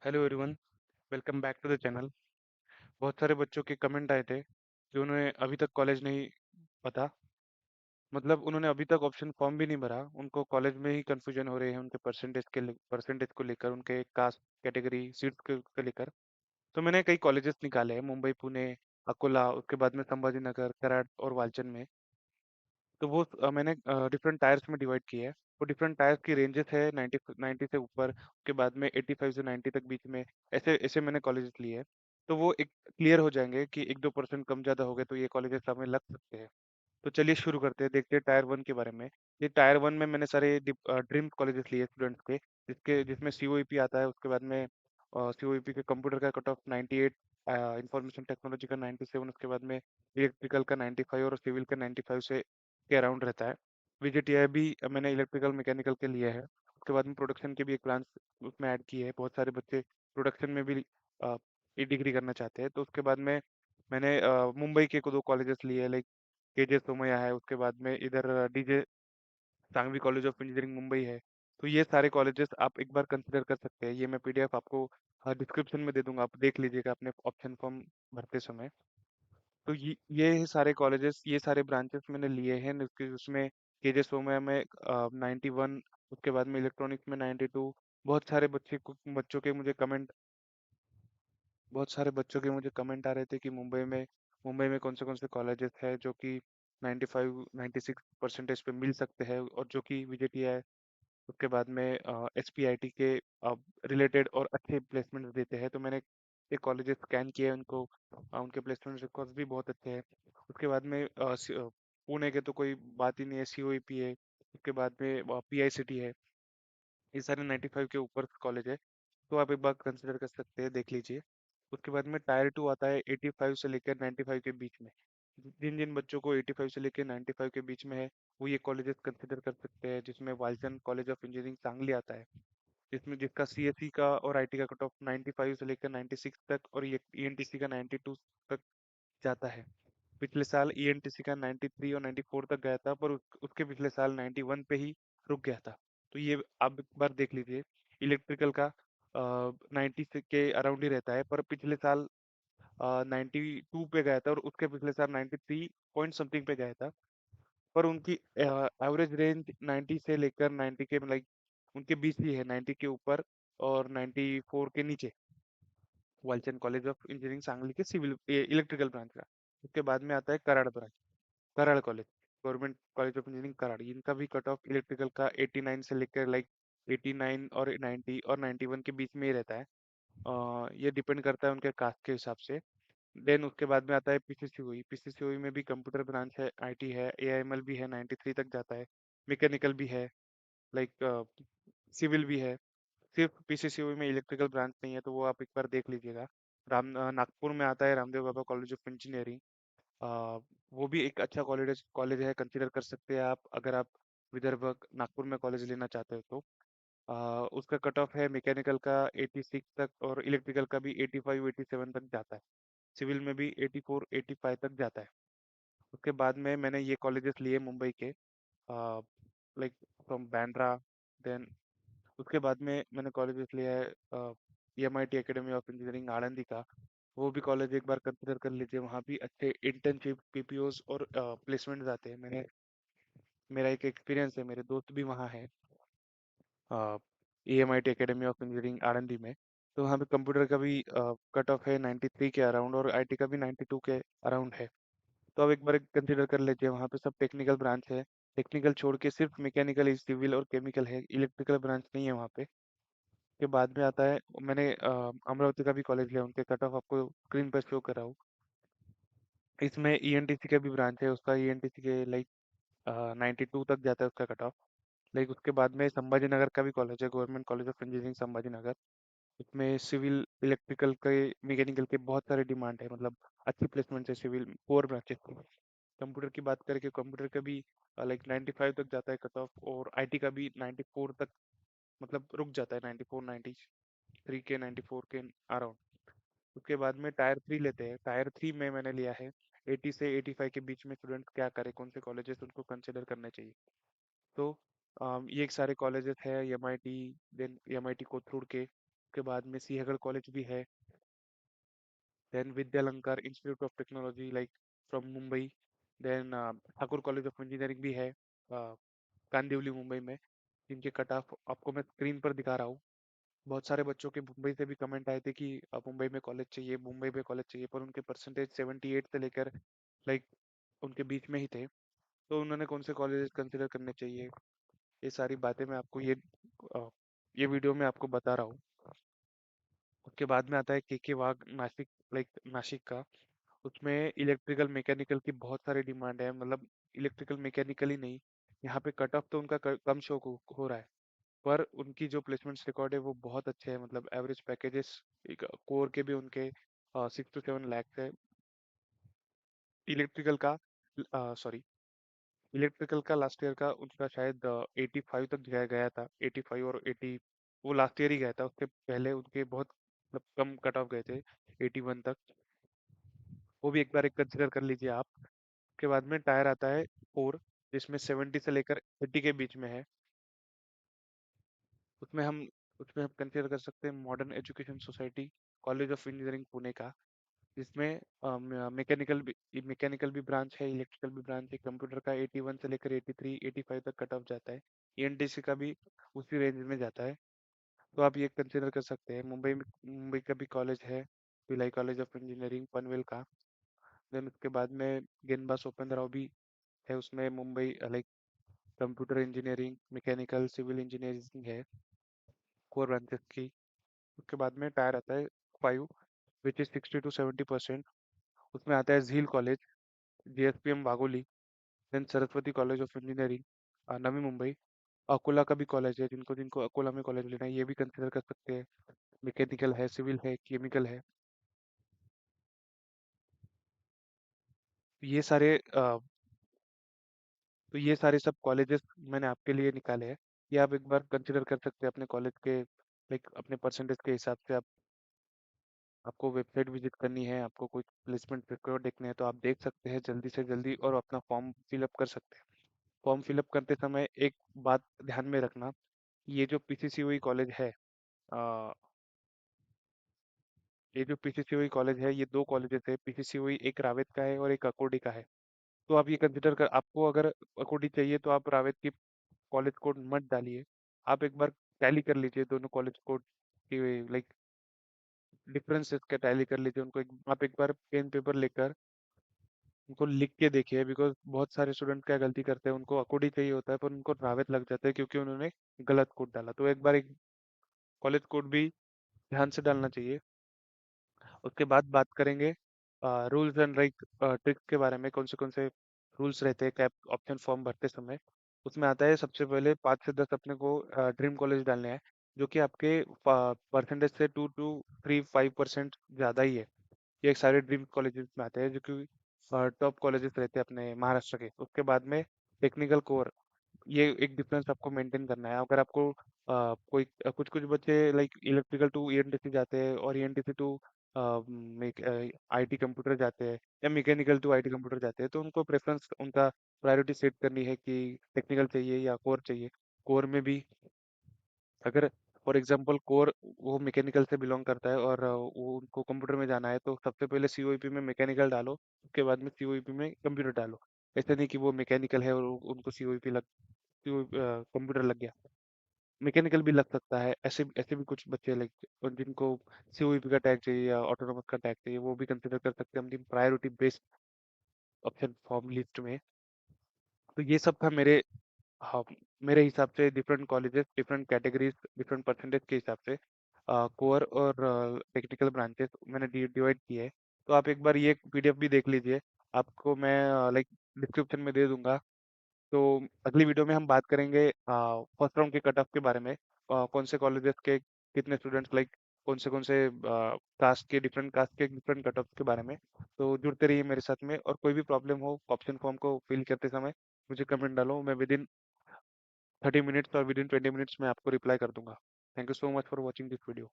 Hello everyone, welcome back to the channel. बहुत सारे बच्चों के कमेंट आए थे कि उन्हें अभी तक कॉलेज नहीं पता। मतलब उन्होंने अभी तक ऑप्शन फॉर्म भी नहीं भरा, उनको कॉलेज में ही कंफ्यूजन हो रही है उनके परसेंटेज को लेकर, उनके कास्ट कैटेगरी सीट्स को लेकर। तो मैंने कई कॉलेजेस निकाले हैं, मुंबई, पुणे, अकोला, उसके बाद में संभाजी नगर, कराड और वालचंद में। तो वो मैंने डिफरेंट टायर्स में डिवाइड किया है। वो डिफरेंट टायर्स की रेंजेस है 90 से ऊपर, उसके बाद में 85 से 90 तक बीच में। ऐसे ऐसे मैंने कॉलेजेस लिए हैं। तो वो एक क्लियर हो जाएंगे कि 1-2% कम ज़्यादा हो गए तो ये कॉलेजेस हमें लग सकते हैं। तो चलिए शुरू करते हैं, देखते हैं टायर वन के बारे में। ये टायर वन में मैंने सारे ड्रीम कॉलेजेस लिए स्टूडेंट्स के, जिसमें सीओईपी आता है, उसके बाद में सीओईपी के कंप्यूटर का कट ऑफ 98, इंफॉर्मेशन टेक्नोलॉजी का 97, उसके बाद में इलेक्ट्रिकल का 95 और सिविल का 95 से के अराउंड रहता है। वीजीटीआई भी मैंने इलेक्ट्रिकल मैकेनिकल के लिए है। उसके बाद में प्रोडक्शन की भी एक ब्रांच उसमें ऐड की है। बहुत सारे बच्चे प्रोडक्शन में भी ये डिग्री करना चाहते हैं। तो उसके बाद में मैंने मुंबई के को दो कॉलेजेस लिए, लाइक केजे सोमैया है, उसके बाद में इधर DJ Sanghvi college of engineering Mumbai है। तो ये सारे कॉलेजेस आप एक बार कंसिडर कर सकते हैं। ये मैं पीडीएफ आपको डिस्क्रिप्शन में दे दूंगा, आप देख लीजिएगा अपने ऑप्शन फॉर्म भरते समय। तो ये सारे कॉलेजेस, ये सारे ब्रांचेस मैंने लिए हैं। उसके उसमें केजे सोमैया में 91, उसके बाद में इलेक्ट्रॉनिक्स में 92। बहुत सारे बच्चों के मुझे कमेंट आ रहे थे कि मुंबई में कौन से कॉलेजेस हैं जो कि 95 96 परसेंटेज पे मिल सकते हैं, और जो कि वीजेटीआई, उसके बाद में एसपीआईटी के रिलेटेड और अच्छे प्लेसमेंट देते हैं। तो मैंने ये कॉलेजेस स्कैन किए उनको, उनके प्लेसमेंट रिकॉर्ड्स भी बहुत अच्छे हैं। उसके बाद में पुणे के तो कोई बात ही नहीं है, सीओईपी है, उसके बाद में पीआईसीटी है। ये सारे 95 के ऊपर कॉलेज है, तो आप एक बार कंसिडर कर सकते हैं, देख लीजिए। उसके बाद में टायर टू आता है 85 से लेकर 95 के बीच में। जिन जिन बच्चों को 85 से लेकर 95 के बीच में है, वो ये कॉलेजेस कंसिडर कर सकते हैं, जिसमें Walchand college of engineering Sangli आता है, जिसका सीएससी का और आईटी का कट ऑफ 95 से लेकर 96 तक, और ये ईएनटीसी का 92 तक जाता है। पिछले साल ईएनटीसी का 93 और 94 तक गया था, पर उसके पिछले साल 91 पे ही रुक गया था। तो ये आप एक बार देख लीजिए। इलेक्ट्रिकल का 90 से के अराउंड ही रहता है, पर पिछले साल 92 पे गया था, और उसके पिछले साल 93 पॉइंट समथिंग पे गया था। पर उनकी एवरेज रेंज 90 से लेकर 90 के, लाइक उनके बीच ही है, 90 के ऊपर और 94 के नीचे। Walchand college of engineering Sangli के सिविल इलेक्ट्रिकल ब्रांच का। उसके बाद में आता है Karad branch, Karad college, government college of engineering Karad. इनका भी कट ऑफ इलेक्ट्रिकल का 89 से लेकर, लाइक 89 और 90 और 91 के बीच में ही रहता है। ये डिपेंड करता है उनके कास्ट के हिसाब से। देन उसके बाद में आता है पीसीसीओई। पीसीसीओई में भी कंप्यूटर ब्रांच है, आईटी है, एआईएमएल भी है, 93 तक जाता है। मैकेनिकल भी है, लाइक सिविल भी है। सिर्फ पीसीसीओई में इलेक्ट्रिकल ब्रांच नहीं है, तो वो आप एक बार देख लीजिएगा। नागपुर में आता है Ramdev Baba college of engineering. वो भी एक अच्छा कॉलेज कॉलेज है, कंसिडर कर सकते हैं आप, अगर आप विदर्भ नागपुर में कॉलेज लेना चाहते हो तो। उसका कट ऑफ है मैकेनिकल का 86 तक, और इलेक्ट्रिकल का भी 85 87 तक जाता है। सिविल में भी 84 85 तक जाता है। उसके बाद में मैंने ये कॉलेजेस लिए मुंबई के, लाइक फ्रॉम बैंड्रा। देन उसके बाद में मैंने कॉलेजेस लिया है MIT academy of engineering Anandi का। वो भी कॉलेज एक बार कंसिडर कर लीजिए, वहाँ भी अच्छे इंटर्नशिप, पीपीओज और प्लेसमेंट आते हैं। मेरा एक एक्सपीरियंस है, मेरे दोस्त भी वहाँ है MIT academy of engineering Anandi में। तो वहाँ पे कंप्यूटर का भी कट ऑफ है 93 के अराउंड, और आईटी का भी 92 के अराउंड है। तो आप एक बार कंसिडर कर लीजिए, वहाँ पे सब टेक्निकल ब्रांच है। टेक्निकल छोड़ के सिर्फ मैकेनिकल, सिविल और केमिकल है, इलेक्ट्रिकल ब्रांच नहीं है वहाँ पे। के बाद में आता है, मैंने अमरावती का भी कॉलेज लिया, उनके कट ऑफ आपको स्क्रीन पर शो कर रहा हूँ। इसमें ईएनटीसी का भी ब्रांच है, उसका ईएनटीसी के लाइक 92 तक जाता है उसका कट ऑफ। लाइक उसके बाद में संभाजी नगर का भी कॉलेज है, government college of engineering Sambhaji Nagar. इसमें सिविल, इलेक्ट्रिकल के, मैकेनिकल के बहुत सारे डिमांड है, मतलब अच्छी प्लेसमेंट है सिविल कोर ब्रांचेस की। कंप्यूटर की बात करें कि कंप्यूटर का भी लाइक 95 तक जाता है कट ऑफ, और आईटी का भी 94 तक, मतलब रुक जाता है 94 93 के 94 के अराउंड। उसके बाद में टायर थ्री लेते हैं। टायर थ्री में मैंने लिया है 80 से 85 के बीच में स्टूडेंट क्या करे, कौन से कॉलेजेस उनको कंसिडर करने चाहिए। तो ये एक सारे कॉलेजेस है, एमआईटी, देन एमआईटी कोथरूड के, उसके बाद में सिंहगढ़ कॉलेज भी है, then Vidyalankar institute of technology like from Mumbai, then Thakur college of engineering भी है कांदिवली मुंबई में, जिनके कट ऑफ आपको मैं स्क्रीन पर दिखा रहा हूँ। बहुत सारे बच्चों के मुंबई से भी कमेंट आए थे कि मुंबई में कॉलेज चाहिए, मुंबई में कॉलेज चाहिए, पर उनके परसेंटेज 78 से लेकर लाइक उनके बीच में ही थे। तो उन्होंने कौन से कॉलेजेस कंसिडर करने चाहिए, ये सारी बातें मैं आपको अ, ये वीडियो में आपको बता रहा हूँ। उसके बाद में आता है के वाग नासिक, लाइक नासिक का। उसमें इलेक्ट्रिकल मैकेनिकल की बहुत सारी डिमांड है, मतलब इलेक्ट्रिकल मैकेनिकल ही नहीं, यहाँ पे कट ऑफ तो उनका कम शो हो रहा है, पर उनकी जो प्लेसमेंट्स रिकॉर्ड है वो बहुत अच्छे हैं, मतलब एवरेज पैकेजेस कोर के भी उनके 6 to 7 lakhs है। इलेक्ट्रिकल का सॉरी इलेक्ट्रिकल का लास्ट ईयर का उनका शायद 85 तक गया गया था, 85 और 80, वो लास्ट ईयर ही गया था, उसके पहले उनके बहुत मतलब कम कट ऑफ गए थे, 81 तक। वो भी एक बार एक कंसिडर कर लीजिए आप। उसके बाद में टायर आता है 4, जिसमें 70 से लेकर 80 के बीच में है। उसमें हम उसमें हम कंसिडर कर सकते हैं modern education society college of engineering Pune का, जिसमें मैकेनिकल भी ब्रांच है, इलेक्ट्रिकल भी ब्रांच है। कंप्यूटर का 81 से लेकर 83 85 तक कट ऑफ जाता है। ईएनटीसी का भी उसी रेंज में जाता है। तो आप ये कंसिडर कर सकते हैं। मुंबई का भी कॉलेज है, Bhilai college of engineering Panvel का। देन उसके बाद में गेनबास ओपन राव भी है, उसमें Mumbai like computer engineering, mechanical, civil engineering है कोर ब्रांचेस की। उसके बाद में टायर आता है 5, विच इज 60 to 70%। उसमें आता है zeal college, JSPM Wagholi, then Saraswati college of engineering Navi Mumbai. Akola का भी कॉलेज है, जिनको जिनको अकोला में कॉलेज लेना है ये भी कंसिडर कर सकते हैं। मैकेनिकल है, सिविल है, केमिकल है। तो ये सारे सब कॉलेजेस मैंने आपके लिए निकाले हैं। ये आप एक बार कंसिडर कर सकते हैं अपने कॉलेज के लाइक अपने परसेंटेज के हिसाब से। आप आपको वेबसाइट विजिट करनी है, आपको कोई प्लेसमेंट रिकॉर्ड देखने हैं, तो आप देख सकते हैं जल्दी से जल्दी और अपना फॉर्म फिलअप कर सकते हैं। फॉर्म फिलअप करते समय एक बात ध्यान में रखना, ये जो पीसीसीओई कॉलेज है, अ, ये जो पीसीसीओई कॉलेज है, ये दो कॉलेजेस है। पीसीसीओई एक रावेत का है और एक अकोडी का है। तो आप ये कंसिडर कर, आपको अगर अकोडी चाहिए तो आप रावेत की कॉलेज कोड मत डालिए। आप एक बार टैली कर लीजिए दोनों कॉलेज कोड की, लाइक डिफरेंसेस का टैली कर लीजिए उनको। आप एक बार पेन पेपर लेकर उनको लिख के देखिए, बिकॉज बहुत सारे स्टूडेंट क्या गलती करते हैं, उनको अकोडी चाहिए होता है पर उनको रावेत लग जाता है क्योंकि उन्होंने गलत कोड डाला। तो एक बार एक कॉलेज कोड भी ध्यान से डालना चाहिए। उसके बाद बात करेंगे रूल्स एंड लाइक ट्रिक्स के बारे में, कौन से रूल्स रहते हैं कैप ऑप्शन फॉर्म भरते समय। उसमें आता है सबसे पहले 5 से 10 अपने को ड्रीम कॉलेज डालने हैं, जो कि आपके परसेंटेज से 2 to 3 5% ज़्यादा ही है। ये एक सारे ड्रीम कॉलेजेस में आते हैं जो कि टॉप कॉलेजेस रहते हैं अपने महाराष्ट्र के। उसके बाद में टेक्निकल कोर, ये एक डिफरेंस आपको मेंटेन करना है। अगर आपको कोई कुछ कुछ बच्चे लाइक इलेक्ट्रिकल टू ईएनटीसी जाते हैं और ईएनटीसी टू आईटी कंप्यूटर जाते हैं, या मैकेनिकल टू आईटी कंप्यूटर जाते हैं, तो उनको प्रेफरेंस उनका प्रायोरिटी सेट करनी है कि टेक्निकल चाहिए या कोर चाहिए। कोर में भी अगर फॉर एग्जांपल कोर वो मैकेनिकल से बिलोंग करता है और वो उनको कंप्यूटर में जाना है, तो सबसे पहले सीओईपी में मैकेनिकल डालो, उसके बाद में सीओईपी में कंप्यूटर डालो। ऐसे नहीं कि वो मैकेनिकल है और उनको सीओईपी लग कंप्यूटर लग गया। मैकेनिकल भी लग सकता है, ऐसे भी कुछ बच्चे लाइक जिनको सीओईपी का टैग चाहिए या ऑटोनोमस का टैग चाहिए, वो भी कंसिडर कर सकते हैं हम priority based option form list में। तो ये सब था मेरे, हाँ, मेरे हिसाब से different colleges, different categories, different percentage के हिसाब से कोर और टेक्निकल ब्रांचेस मैंने डिवाइड किए हैं। तो आप एक बार ये पीडीएफ भी देख लीजिए, आपको मैं लाइक डिस्क्रिप्शन में दे दूंगा। तो अगली वीडियो में हम बात करेंगे फर्स्ट राउंड के कट ऑफ के बारे में, कौन से कॉलेजेस के कितने स्टूडेंट्स लाइक कौन से कास्ट के डिफरेंट कट ऑफ के बारे में। तो जुड़ते रहिए मेरे साथ में, और कोई भी प्रॉब्लम हो ऑप्शन फॉर्म को फिल करते समय मुझे कमेंट डालो, मैं विद इन 30 मिनट्स और विद इन 20 मिनट्स में आपको रिप्लाई कर दूंगा। Thank you so much for watching this video.